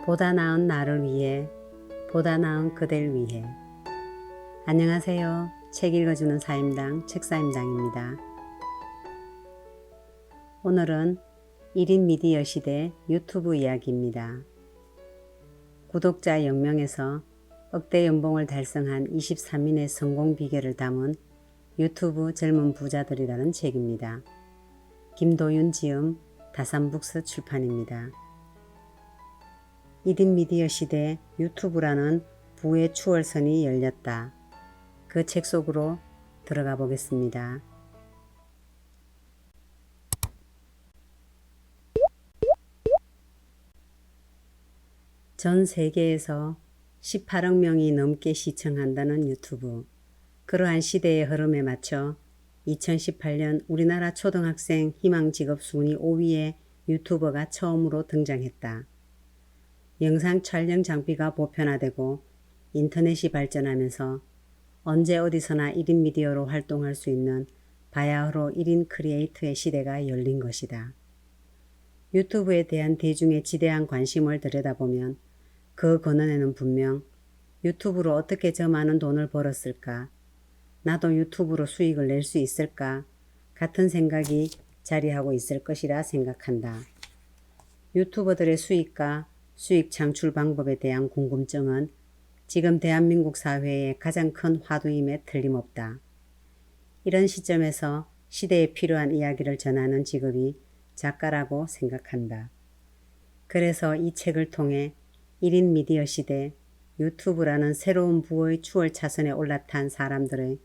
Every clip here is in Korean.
보다 나은 나를 위해, 보다 나은 그댈 위해. 안녕하세요. 책 읽어주는 사임당 책사임당입니다. 오늘은 1인 미디어 시대 유튜브 이야기입니다. 구독자 0명에서 억대 연봉을 달성한 23인의 성공 비결을 담은 유튜브 젊은 부자들이라는 책입니다. 김도윤 지음, 다산북스 출판입니다. 1인 미디어 시대 유튜브라는 부의 추월선이 열렸다. 그 책 속으로 들어가 보겠습니다. 전 세계에서 18억 명이 넘게 시청한다는 유튜브. 그러한 시대의 흐름에 맞춰 2018년 우리나라 초등학생 희망 직업 순위 5위에 유튜버가 처음으로 등장했다. 영상 촬영 장비가 보편화되고 인터넷이 발전하면서 언제 어디서나 1인 미디어로 활동할 수 있는 바야흐로 1인 크리에이터의 시대가 열린 것이다. 유튜브에 대한 대중의 지대한 관심을 들여다보면 그 근원에는 분명 유튜브로 어떻게 저 많은 돈을 벌었을까? 나도 유튜브로 수익을 낼 수 있을까? 같은 생각이 자리하고 있을 것이라 생각한다. 유튜버들의 수익과 수익 창출 방법에 대한 궁금증은 지금 대한민국 사회의 가장 큰 화두임에 틀림없다. 이런 시점에서 시대에 필요한 이야기를 전하는 직업이 작가라고 생각한다. 그래서 이 책을 통해 1인 미디어 시대 유튜브라는 새로운 부의 추월 차선에 올라탄 사람들의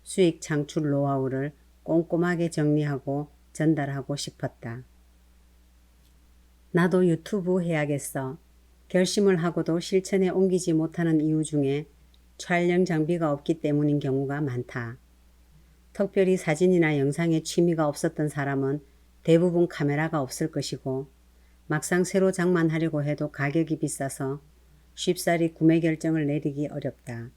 수익 창출 노하우를 꼼꼼하게 정리하고 전달하고 싶었다. 나도 유튜브 해야겠어. 결심을 하고도 실천에 옮기지 못하는 이유 중에 촬영 장비가 없기 때문인 경우가 많다. 특별히 사진이나 영상에 취미가 없었던 사람은 대부분 카메라가 없을 것이고 막상 새로 장만하려고 해도 가격이 비싸서 쉽사리 구매 결정을 내리기 어렵다.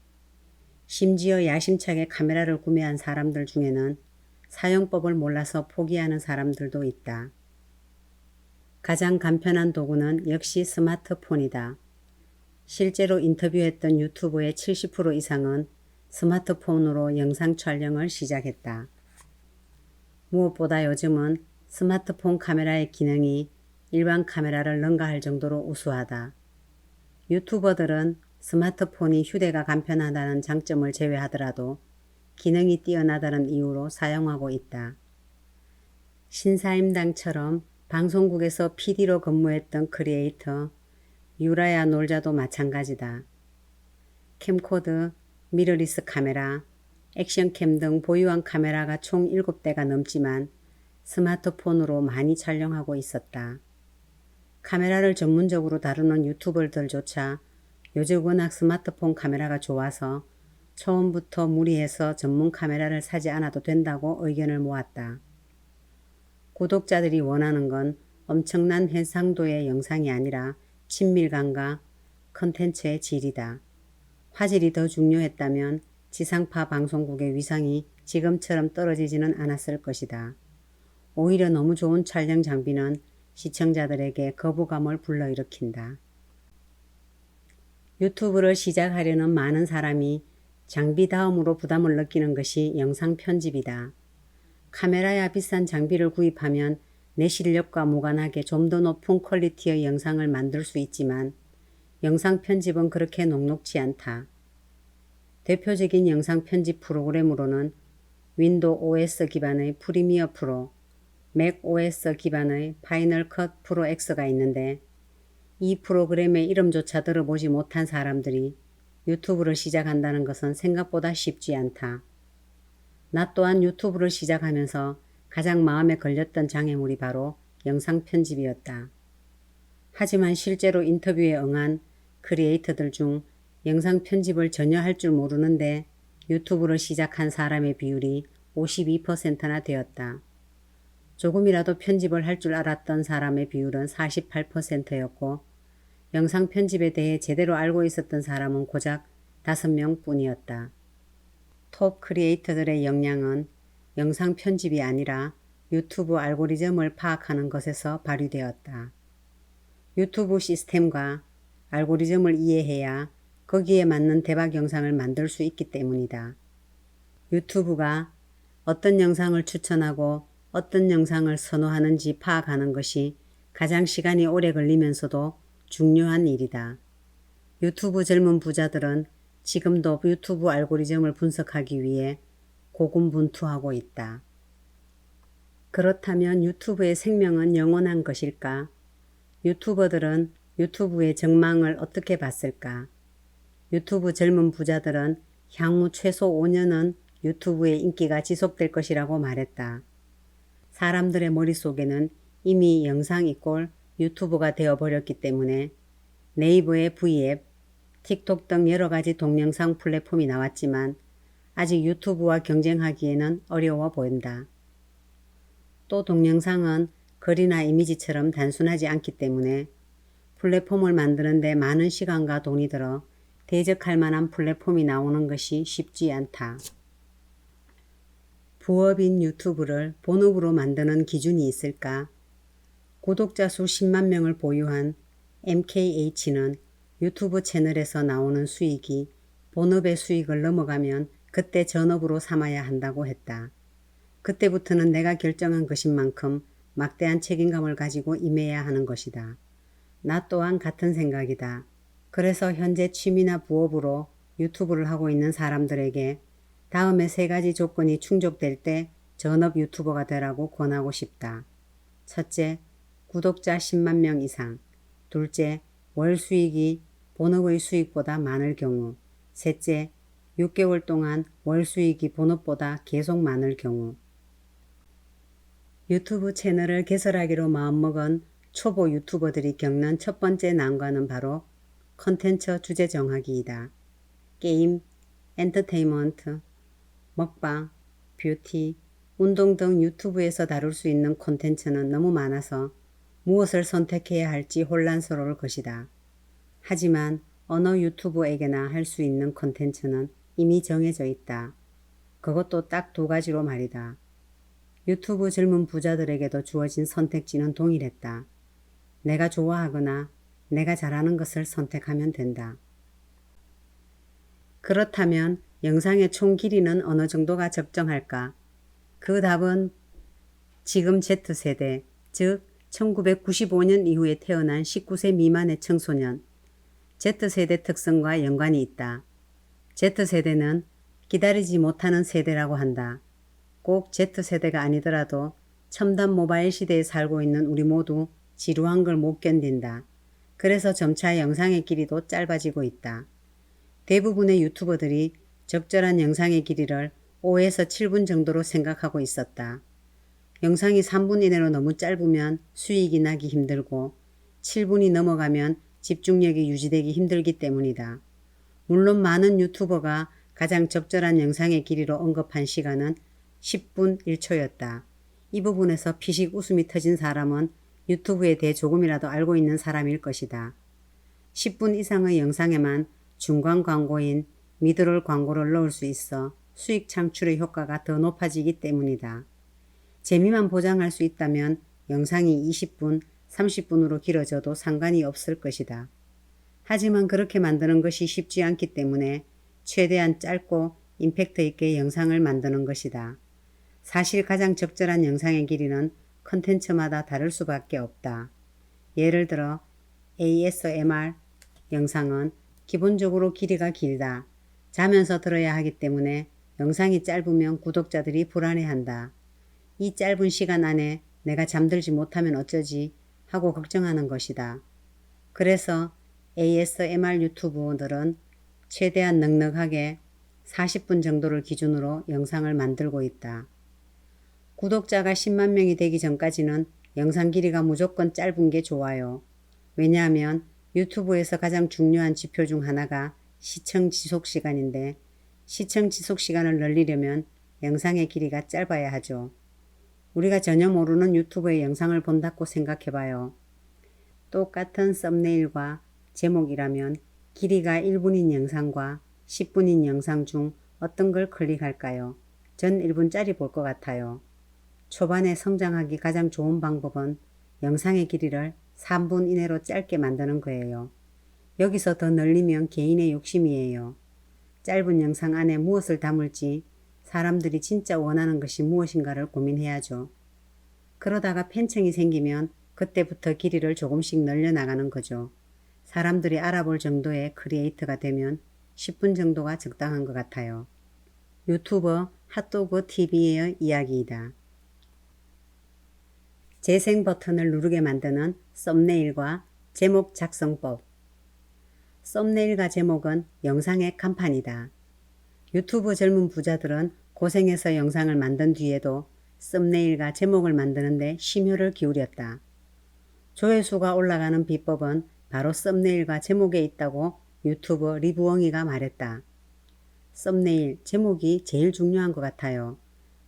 심지어 야심차게 카메라를 구매한 사람들 중에는 사용법을 몰라서 포기하는 사람들도 있다. 가장 간편한 도구는 역시 스마트폰이다. 실제로 인터뷰했던 유튜버의 70% 이상은 스마트폰으로 영상 촬영을 시작했다. 무엇보다 요즘은 스마트폰 카메라의 기능이 일반 카메라를 능가할 정도로 우수하다. 유튜버들은 스마트폰이 휴대가 간편하다는 장점을 제외하더라도 기능이 뛰어나다는 이유로 사용하고 있다. 신사임당처럼 방송국에서 PD로 근무했던 크리에이터 유라야 놀자도 마찬가지다. 캠코드, 미러리스 카메라, 액션캠 등 보유한 카메라가 총 7대가 넘지만 스마트폰으로 많이 촬영하고 있었다. 카메라를 전문적으로 다루는 유튜버들조차 요즘 워낙 스마트폰 카메라가 좋아서 처음부터 무리해서 전문 카메라를 사지 않아도 된다고 의견을 모았다. 구독자들이 원하는 건 엄청난 해상도의 영상이 아니라 친밀감과 컨텐츠의 질이다. 화질이 더 중요했다면 지상파 방송국의 위상이 지금처럼 떨어지지는 않았을 것이다. 오히려 너무 좋은 촬영 장비는 시청자들에게 거부감을 불러일으킨다. 유튜브를 시작하려는 많은 사람이 장비 다음으로 부담을 느끼는 것이 영상 편집이다. 카메라야 비싼 장비를 구입하면 내 실력과 무관하게 좀 더 높은 퀄리티의 영상을 만들 수 있지만 영상 편집은 그렇게 녹록지 않다. 대표적인 영상 편집 프로그램으로는 윈도우 OS 기반의 프리미어 프로, 맥 OS 기반의 파이널 컷 프로 X가 있는데 이 프로그램의 이름조차 들어보지 못한 사람들이 유튜브를 시작한다는 것은 생각보다 쉽지 않다. 나 또한 유튜브를 시작하면서 가장 마음에 걸렸던 장애물이 바로 영상 편집이었다. 하지만 실제로 인터뷰에 응한 크리에이터들 중 영상 편집을 전혀 할 줄 모르는데 유튜브를 시작한 사람의 비율이 52%나 되었다. 조금이라도 편집을 할 줄 알았던 사람의 비율은 48%였고 영상 편집에 대해 제대로 알고 있었던 사람은 고작 5명 뿐이었다. 톱 크리에이터들의 역량은 영상 편집이 아니라 유튜브 알고리즘을 파악하는 것에서 발휘되었다. 유튜브 시스템과 알고리즘을 이해해야 거기에 맞는 대박 영상을 만들 수 있기 때문이다. 유튜브가 어떤 영상을 추천하고 어떤 영상을 선호하는지 파악하는 것이 가장 시간이 오래 걸리면서도 중요한 일이다. 유튜브 젊은 부자들은 지금도 유튜브 알고리즘을 분석하기 위해 고군분투하고 있다. 그렇다면 유튜브의 생명은 영원한 것일까? 유튜버들은 유튜브의 전망을 어떻게 봤을까? 유튜브 젊은 부자들은 향후 최소 5년은 유튜브의 인기가 지속될 것이라고 말했다. 사람들의 머릿속에는 이미 영상 이꼴 유튜버가 되어버렸기 때문에 네이버의 V앱, 틱톡 등 여러 가지 동영상 플랫폼이 나왔지만 아직 유튜브와 경쟁하기에는 어려워 보인다. 또 동영상은 글이나 이미지처럼 단순하지 않기 때문에 플랫폼을 만드는 데 많은 시간과 돈이 들어 대적할 만한 플랫폼이 나오는 것이 쉽지 않다. 부업인 유튜브를 본업으로 만드는 기준이 있을까? 구독자 수 10만 명을 보유한 MKH는 유튜브 채널에서 나오는 수익이 본업의 수익을 넘어가면 그때 전업으로 삼아야 한다고 했다. 그때부터는 내가 결정한 것인 만큼 막대한 책임감을 가지고 임해야 하는 것이다. 나 또한 같은 생각이다. 그래서 현재 취미나 부업으로 유튜브를 하고 있는 사람들에게 다음에 3가지 조건이 충족될 때 전업 유튜버가 되라고 권하고 싶다. 첫째, 구독자 10만 명 이상. 둘째, 월 수익이 본업의 수익보다 많을 경우. 셋째, 6개월 동안 월 수익이 본업보다 계속 많을 경우. 유튜브 채널을 개설하기로 마음먹은 초보 유튜버들이 겪는 첫 번째 난관은 바로 컨텐츠 주제 정하기이다. 게임, 엔터테인먼트, 먹방, 뷰티, 운동 등 유튜브에서 다룰 수 있는 콘텐츠는 너무 많아서 무엇을 선택해야 할지 혼란스러울 것이다. 하지만 어느 유튜버에게나 할 수 있는 콘텐츠는 이미 정해져 있다. 그것도 딱 2가지로 말이다. 유튜브 젊은 부자들에게도 주어진 선택지는 동일했다. 내가 좋아하거나 내가 잘하는 것을 선택하면 된다. 그렇다면 영상의 총 길이는 어느 정도가 적정할까? 그 답은 지금 Z세대, 즉 1995년 이후에 태어난 19세 미만의 청소년, Z세대 특성과 연관이 있다. Z세대는 기다리지 못하는 세대라고 한다. 꼭 Z세대가 아니더라도 첨단 모바일 시대에 살고 있는 우리 모두 지루한 걸 못 견딘다. 그래서 점차 영상의 길이도 짧아지고 있다. 대부분의 유튜버들이 적절한 영상의 길이를 5에서 7분 정도로 생각하고 있었다. 영상이 3분 이내로 너무 짧으면 수익이 나기 힘들고 7분이 넘어가면 집중력이 유지되기 힘들기 때문이다. 물론 많은 유튜버가 가장 적절한 영상의 길이로 언급한 시간은 10분 1초였다. 이 부분에서 피식 웃음이 터진 사람은 유튜브에 대해 조금이라도 알고 있는 사람일 것이다. 10분 이상의 영상에만 중간 광고인 미드롤 광고를 넣을 수 있어 수익 창출의 효과가 더 높아지기 때문이다. 재미만 보장할 수 있다면 영상이 20분, 30분으로 길어져도 상관이 없을 것이다. 하지만 그렇게 만드는 것이 쉽지 않기 때문에 최대한 짧고 임팩트 있게 영상을 만드는 것이다. 사실 가장 적절한 영상의 길이는 컨텐츠마다 다를 수밖에 없다. 예를 들어 ASMR 영상은 기본적으로 길이가 길다. 자면서 들어야 하기 때문에 영상이 짧으면 구독자들이 불안해한다. 이 짧은 시간 안에 내가 잠들지 못하면 어쩌지 하고 걱정하는 것이다. 그래서 ASMR 유튜버들은 최대한 넉넉하게 40분 정도를 기준으로 영상을 만들고 있다. 구독자가 10만 명이 되기 전까지는 영상 길이가 무조건 짧은 게 좋아요. 왜냐하면 유튜브에서 가장 중요한 지표 중 하나가 시청 지속 시간인데 시청 지속 시간을 늘리려면 영상의 길이가 짧아야 하죠. 우리가 전혀 모르는 유튜브의 영상을 본다고 생각해봐요. 똑같은 썸네일과 제목이라면 길이가 1분인 영상과 10분인 영상 중 어떤 걸 클릭할까요? 전 1분짜리 볼 것 같아요. 초반에 성장하기 가장 좋은 방법은 영상의 길이를 3분 이내로 짧게 만드는 거예요. 여기서 더 늘리면 개인의 욕심이에요. 짧은 영상 안에 무엇을 담을지 사람들이 진짜 원하는 것이 무엇인가를 고민해야죠. 그러다가 팬층이 생기면 그때부터 길이를 조금씩 늘려나가는 거죠. 사람들이 알아볼 정도의 크리에이터가 되면 10분 정도가 적당한 것 같아요. 유튜버 핫도그 TV의 이야기이다. 재생 버튼을 누르게 만드는 썸네일과 제목 작성법. 썸네일과 제목은 영상의 간판이다. 유튜브 젊은 부자들은 고생해서 영상을 만든 뒤에도 썸네일과 제목을 만드는데 심혈을 기울였다. 조회수가 올라가는 비법은 바로 썸네일과 제목에 있다고 유튜버 리브엉이가 말했다. 썸네일, 제목이 제일 중요한 것 같아요.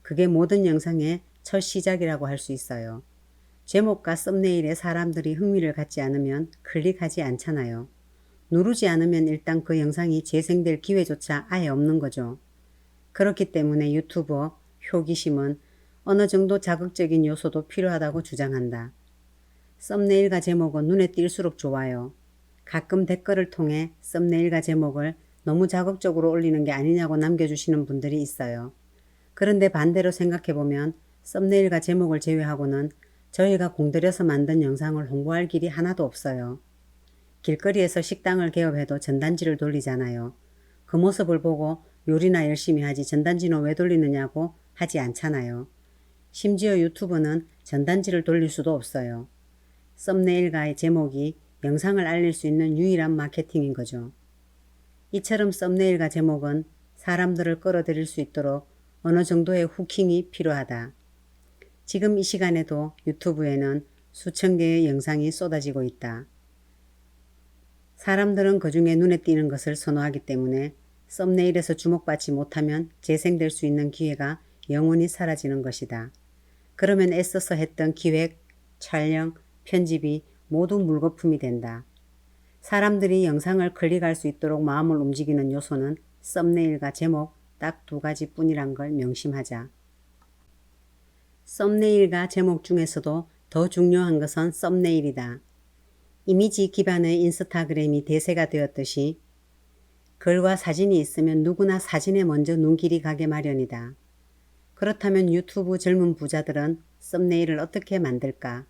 그게 모든 영상의 첫 시작이라고 할 수 있어요. 제목과 썸네일에 사람들이 흥미를 갖지 않으면 클릭하지 않잖아요. 누르지 않으면 일단 그 영상이 재생될 기회조차 아예 없는 거죠. 그렇기 때문에 유튜버 효기심은 어느 정도 자극적인 요소도 필요하다고 주장한다. 썸네일과 제목은 눈에 띌수록 좋아요. 가끔 댓글을 통해 썸네일과 제목을 너무 자극적으로 올리는 게 아니냐고 남겨주시는 분들이 있어요. 그런데 반대로 생각해보면 썸네일과 제목을 제외하고는 저희가 공들여서 만든 영상을 홍보할 길이 하나도 없어요. 길거리에서 식당을 개업해도 전단지를 돌리잖아요. 그 모습을 보고 요리나 열심히 하지 전단지는 왜 돌리느냐고 하지 않잖아요. 심지어 유튜브는 전단지를 돌릴 수도 없어요. 썸네일과의 제목이 영상을 알릴 수 있는 유일한 마케팅인 거죠. 이처럼 썸네일과 제목은 사람들을 끌어들일 수 있도록 어느 정도의 후킹이 필요하다. 지금 이 시간에도 유튜브에는 수천 개의 영상이 쏟아지고 있다. 사람들은 그중에 눈에 띄는 것을 선호하기 때문에 썸네일에서 주목받지 못하면 재생될 수 있는 기회가 영원히 사라지는 것이다. 그러면 애써서 했던 기획, 촬영, 편집이 모두 물거품이 된다. 사람들이 영상을 클릭할 수 있도록 마음을 움직이는 요소는 썸네일과 제목 딱 두 가지뿐이란 걸 명심하자. 썸네일과 제목 중에서도 더 중요한 것은 썸네일이다. 이미지 기반의 인스타그램이 대세가 되었듯이 글과 사진이 있으면 누구나 사진에 먼저 눈길이 가게 마련이다. 그렇다면 유튜브 젊은 부자들은 썸네일을 어떻게 만들까?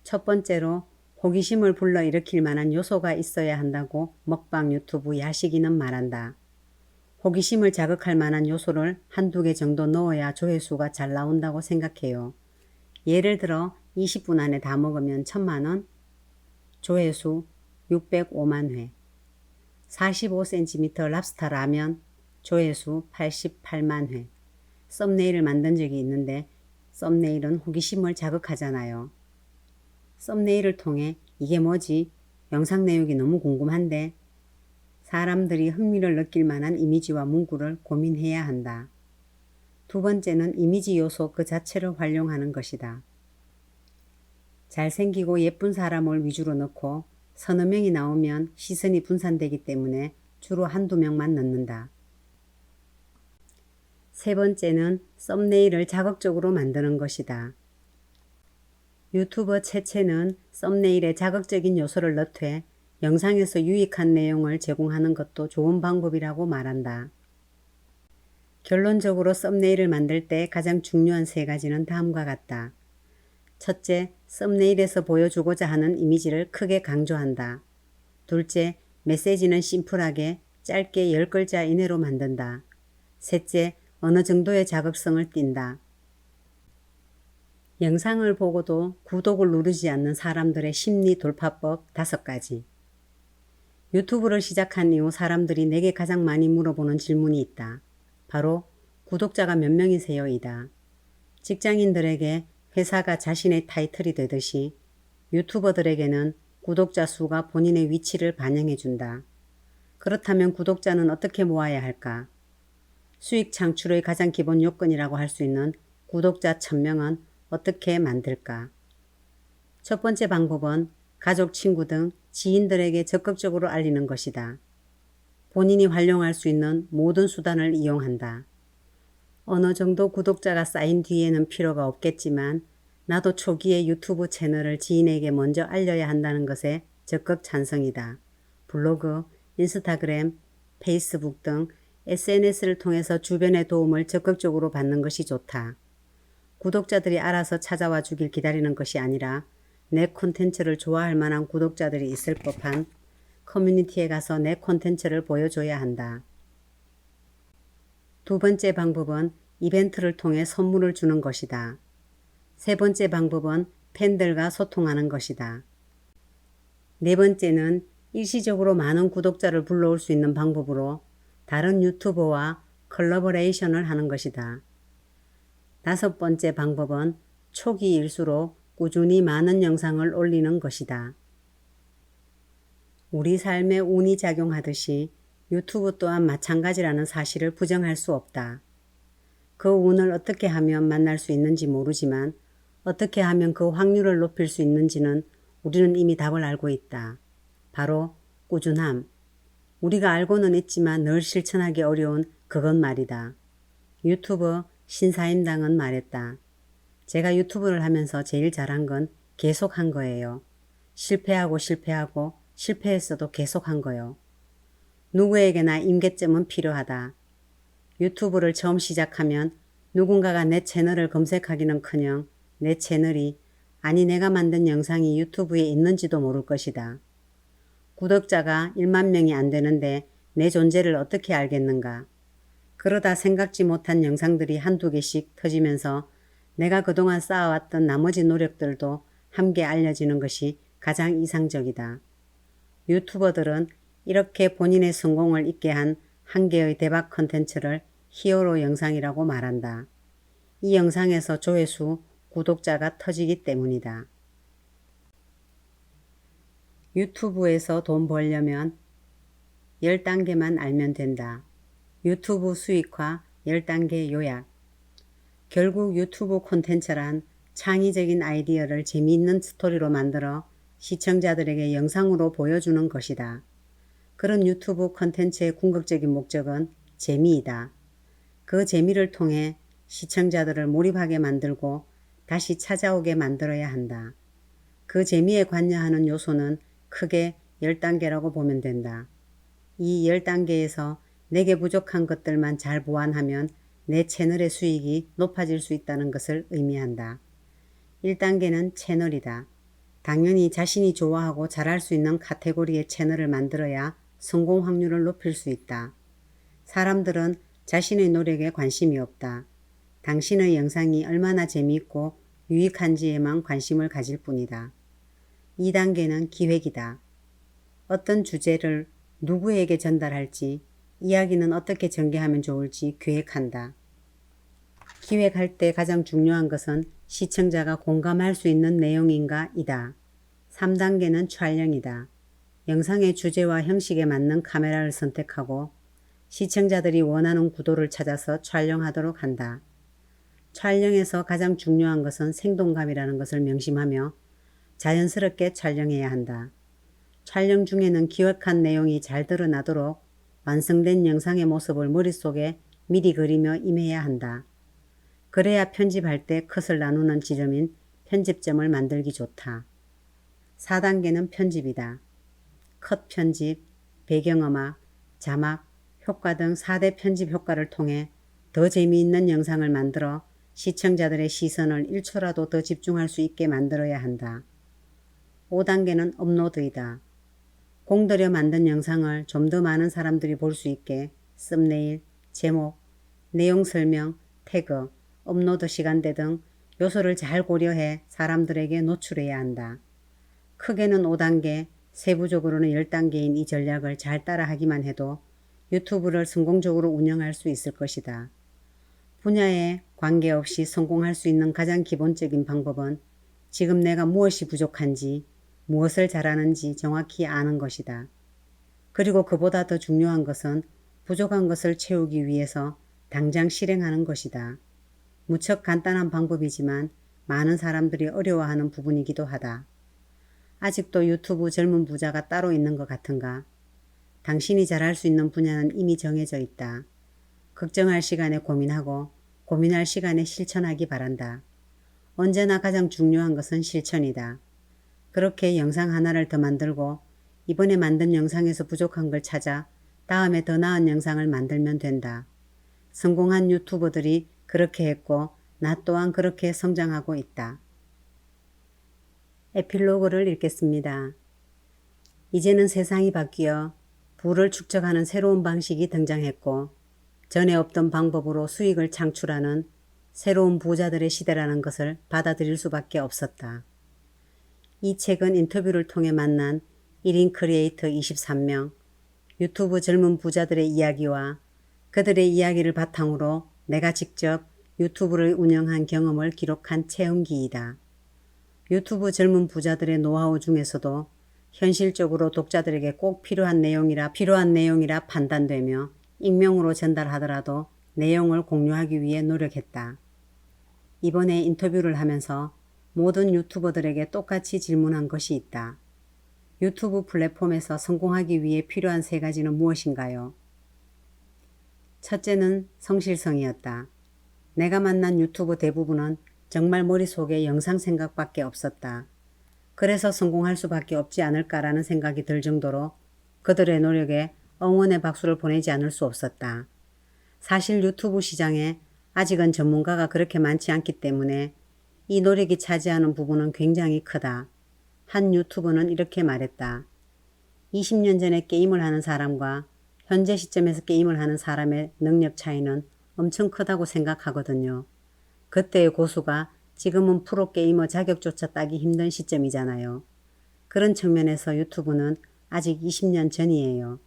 첫 번째로 호기심을 불러일으킬 만한 요소가 있어야 한다고 먹방 유튜브 야식이는 말한다. 호기심을 자극할 만한 요소를 한두 개 정도 넣어야 조회수가 잘 나온다고 생각해요. 예를 들어 20분 안에 다 먹으면 1000만원, 조회수 605만 회, 45cm 랍스터 라면, 조회수 88만 회. 썸네일을 만든 적이 있는데 썸네일은 호기심을 자극하잖아요. 썸네일을 통해 이게 뭐지? 영상 내용이 너무 궁금한데 사람들이 흥미를 느낄 만한 이미지와 문구를 고민해야 한다. 두 번째는 이미지 요소 그 자체를 활용하는 것이다. 잘생기고 예쁜 사람을 위주로 넣고 서너 명이 나오면 시선이 분산되기 때문에 주로 한두 명만 넣는다. 세 번째는 썸네일을 자극적으로 만드는 것이다. 유튜버 채채는 썸네일에 자극적인 요소를 넣되 영상에서 유익한 내용을 제공하는 것도 좋은 방법이라고 말한다. 결론적으로 썸네일을 만들 때 가장 중요한 세 가지는 다음과 같다. 첫째, 썸네일에서 보여주고자 하는 이미지를 크게 강조한다. 둘째, 메시지는 심플하게 짧게 10글자 이내로 만든다. 셋째, 어느 정도의 자극성을 띈다. 영상을 보고도 구독을 누르지 않는 사람들의 심리 돌파법 5가지. 유튜브를 시작한 이후 사람들이 내게 가장 많이 물어보는 질문이 있다. 바로 구독자가 몇 명이세요? 이다. 직장인들에게 회사가 자신의 타이틀이 되듯이 유튜버들에게는 구독자 수가 본인의 위치를 반영해준다. 그렇다면 구독자는 어떻게 모아야 할까? 수익 창출의 가장 기본 요건이라고 할 수 있는 구독자 1000명은 어떻게 만들까? 첫 번째 방법은 가족, 친구 등 지인들에게 적극적으로 알리는 것이다. 본인이 활용할 수 있는 모든 수단을 이용한다. 어느 정도 구독자가 쌓인 뒤에는 필요가 없겠지만 나도 초기에 유튜브 채널을 지인에게 먼저 알려야 한다는 것에 적극 찬성이다. 블로그, 인스타그램, 페이스북 등 SNS를 통해서 주변의 도움을 적극적으로 받는 것이 좋다. 구독자들이 알아서 찾아와 주길 기다리는 것이 아니라 내 콘텐츠를 좋아할 만한 구독자들이 있을 법한 커뮤니티에 가서 내 콘텐츠를 보여줘야 한다. 두 번째 방법은 이벤트를 통해 선물을 주는 것이다. 세 번째 방법은 팬들과 소통하는 것이다. 네 번째는 일시적으로 많은 구독자를 불러올 수 있는 방법으로 다른 유튜버와 컬래버레이션을 하는 것이다. 다섯 번째 방법은 초기일수록 꾸준히 많은 영상을 올리는 것이다. 우리 삶에 운이 작용하듯이 유튜브 또한 마찬가지라는 사실을 부정할 수 없다. 그 운을 어떻게 하면 만날 수 있는지 모르지만 어떻게 하면 그 확률을 높일 수 있는지는 우리는 이미 답을 알고 있다. 바로 꾸준함. 우리가 알고는 있지만 늘 실천하기 어려운 그것 말이다. 유튜브 신사임당은 말했다. 제가 유튜브를 하면서 제일 잘한 건 계속 한 거예요. 실패하고 실패했어도 계속 한 거요. 누구에게나 임계점은 필요하다. 유튜브를 처음 시작하면 누군가가 내 채널을 검색하기는커녕 내 채널이 아니 내가 만든 영상이 유튜브에 있는지도 모를 것이다. 구독자가 1만 명이 안 되는데 내 존재를 어떻게 알겠는가. 그러다 생각지 못한 영상들이 한두 개씩 터지면서 내가 그동안 쌓아왔던 나머지 노력들도 함께 알려지는 것이 가장 이상적이다. 유튜버들은 이렇게 본인의 성공을 있게 한 한 개의 대박 컨텐츠를 히어로 영상이라고 말한다. 이 영상에서 조회수, 구독자가 터지기 때문이다. 유튜브에서 돈 벌려면 10단계만 알면 된다. 유튜브 수익화 10단계 요약. 결국 유튜브 콘텐츠란 창의적인 아이디어를 재미있는 스토리로 만들어 시청자들에게 영상으로 보여주는 것이다. 그런 유튜브 콘텐츠의 궁극적인 목적은 재미이다. 그 재미를 통해 시청자들을 몰입하게 만들고 다시 찾아오게 만들어야 한다. 그 재미에 관여하는 요소는 크게 10단계라고 보면 된다. 이 10단계에서 내게 부족한 것들만 잘 보완하면 내 채널의 수익이 높아질 수 있다는 것을 의미한다. 1단계는 채널이다. 당연히 자신이 좋아하고 잘할 수 있는 카테고리의 채널을 만들어야 성공 확률을 높일 수 있다. 사람들은 자신의 노력에 관심이 없다. 당신의 영상이 얼마나 재미있고 유익한지에만 관심을 가질 뿐이다. 2단계는 기획이다. 어떤 주제를 누구에게 전달할지, 이야기는 어떻게 전개하면 좋을지 계획한다. 기획할 때 가장 중요한 것은 시청자가 공감할 수 있는 내용인가 이다. 3단계는 촬영이다. 영상의 주제와 형식에 맞는 카메라를 선택하고 시청자들이 원하는 구도를 찾아서 촬영하도록 한다. 촬영에서 가장 중요한 것은 생동감이라는 것을 명심하며 자연스럽게 촬영해야 한다. 촬영 중에는 기획한 내용이 잘 드러나도록 완성된 영상의 모습을 머릿속에 미리 그리며 임해야 한다. 그래야 편집할 때 컷을 나누는 지점인 편집점을 만들기 좋다. 4단계는 편집이다. 컷 편집, 배경음악, 자막, 효과 등 4대 편집 효과를 통해 더 재미있는 영상을 만들어 시청자들의 시선을 1초라도 더 집중할 수 있게 만들어야 한다. 5단계는 업로드이다. 공들여 만든 영상을 좀 더 많은 사람들이 볼 수 있게 썸네일, 제목, 내용 설명, 태그, 업로드 시간대 등 요소를 잘 고려해 사람들에게 노출해야 한다. 크게는 5단계, 세부적으로는 10단계인 이 전략을 잘 따라하기만 해도 유튜브를 성공적으로 운영할 수 있을 것이다. 분야에 관계없이 성공할 수 있는 가장 기본적인 방법은 지금 내가 무엇이 부족한지, 무엇을 잘하는지 정확히 아는 것이다. 그리고 그보다 더 중요한 것은 부족한 것을 채우기 위해서 당장 실행하는 것이다. 무척 간단한 방법이지만 많은 사람들이 어려워하는 부분이기도 하다. 아직도 유튜브 젊은 부자가 따로 있는 것 같은가? 당신이 잘할 수 있는 분야는 이미 정해져 있다. 걱정할 시간에 고민하고 고민할 시간에 실천하기 바란다. 언제나 가장 중요한 것은 실천이다. 그렇게 영상 하나를 더 만들고 이번에 만든 영상에서 부족한 걸 찾아 다음에 더 나은 영상을 만들면 된다. 성공한 유튜버들이 그렇게 했고 나 또한 그렇게 성장하고 있다. 에필로그를 읽겠습니다. 이제는 세상이 바뀌어 부를 축적하는 새로운 방식이 등장했고 전에 없던 방법으로 수익을 창출하는 새로운 부자들의 시대라는 것을 받아들일 수밖에 없었다. 이 책은 인터뷰를 통해 만난 1인 크리에이터 23명, 유튜브 젊은 부자들의 이야기와 그들의 이야기를 바탕으로 내가 직접 유튜브를 운영한 경험을 기록한 체험기이다. 유튜브 젊은 부자들의 노하우 중에서도 현실적으로 독자들에게 꼭 필요한 내용이라 판단되며 익명으로 전달하더라도 내용을 공유하기 위해 노력했다. 이번에 인터뷰를 하면서 모든 유튜버들에게 똑같이 질문한 것이 있다. 유튜브 플랫폼에서 성공하기 위해 필요한 3가지는 무엇인가요? 첫째는 성실성이었다. 내가 만난 유튜버 대부분은 정말 머릿속에 영상 생각밖에 없었다. 그래서 성공할 수밖에 없지 않을까라는 생각이 들 정도로 그들의 노력에 응원의 박수를 보내지 않을 수 없었다. 사실 유튜브 시장에 아직은 전문가가 그렇게 많지 않기 때문에 이 노력이 차지하는 부분은 굉장히 크다. 한 유튜버는 이렇게 말했다. 20년 전에 게임을 하는 사람과 현재 시점에서 게임을 하는 사람의 능력 차이는 엄청 크다고 생각하거든요. 그때의 고수가 지금은 프로게이머 자격조차 따기 힘든 시점이잖아요. 그런 측면에서 유튜브는 아직 20년 전이에요.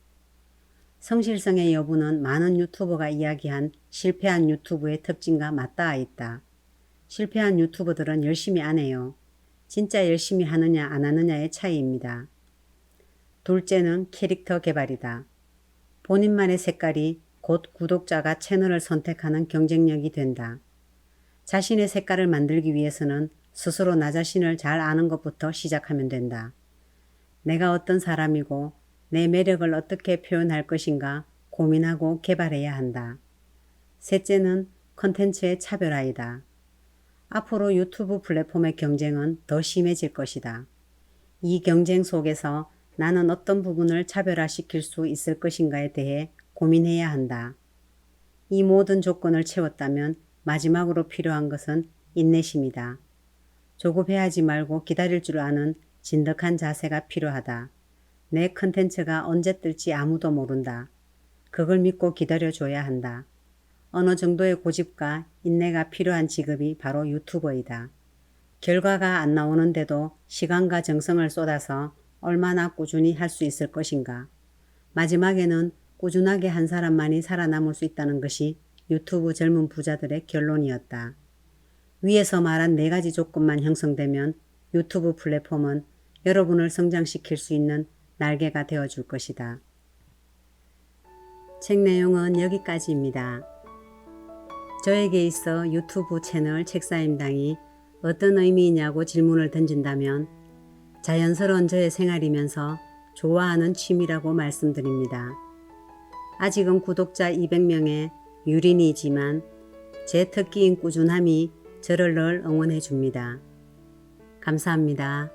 성실성의 여부는 많은 유튜버가 이야기한 실패한 유튜브의 특징과 맞닿아 있다. 실패한 유튜버들은 열심히 안 해요. 진짜 열심히 하느냐 안 하느냐의 차이입니다. 둘째는 캐릭터 개발이다. 본인만의 색깔이 곧 구독자가 채널을 선택하는 경쟁력이 된다. 자신의 색깔을 만들기 위해서는 스스로 나 자신을 잘 아는 것부터 시작하면 된다. 내가 어떤 사람이고 내 매력을 어떻게 표현할 것인가 고민하고 개발해야 한다. 셋째는 컨텐츠의 차별화이다. 앞으로 유튜브 플랫폼의 경쟁은 더 심해질 것이다. 이 경쟁 속에서 나는 어떤 부분을 차별화시킬 수 있을 것인가에 대해 고민해야 한다. 이 모든 조건을 채웠다면 마지막으로 필요한 것은 인내심이다. 조급해하지 말고 기다릴 줄 아는 진득한 자세가 필요하다. 내 컨텐츠가 언제 뜰지 아무도 모른다. 그걸 믿고 기다려줘야 한다. 어느 정도의 고집과 인내가 필요한 직업이 바로 유튜버이다. 결과가 안 나오는데도 시간과 정성을 쏟아서 얼마나 꾸준히 할 수 있을 것인가. 마지막에는 꾸준하게 한 사람만이 살아남을 수 있다는 것이 유튜브 젊은 부자들의 결론이었다. 위에서 말한 4가지 조건만 형성되면 유튜브 플랫폼은 여러분을 성장시킬 수 있는 날개가 되어줄 것이다. 책 내용은 여기까지입니다. 저에게 있어 유튜브 채널 책사임당이 어떤 의미이냐고 질문을 던진다면 자연스러운 저의 생활이면서 좋아하는 취미라고 말씀드립니다. 아직은 구독자 200명의 유린이지만 제 특기인 꾸준함이 저를 늘 응원해 줍니다. 감사합니다.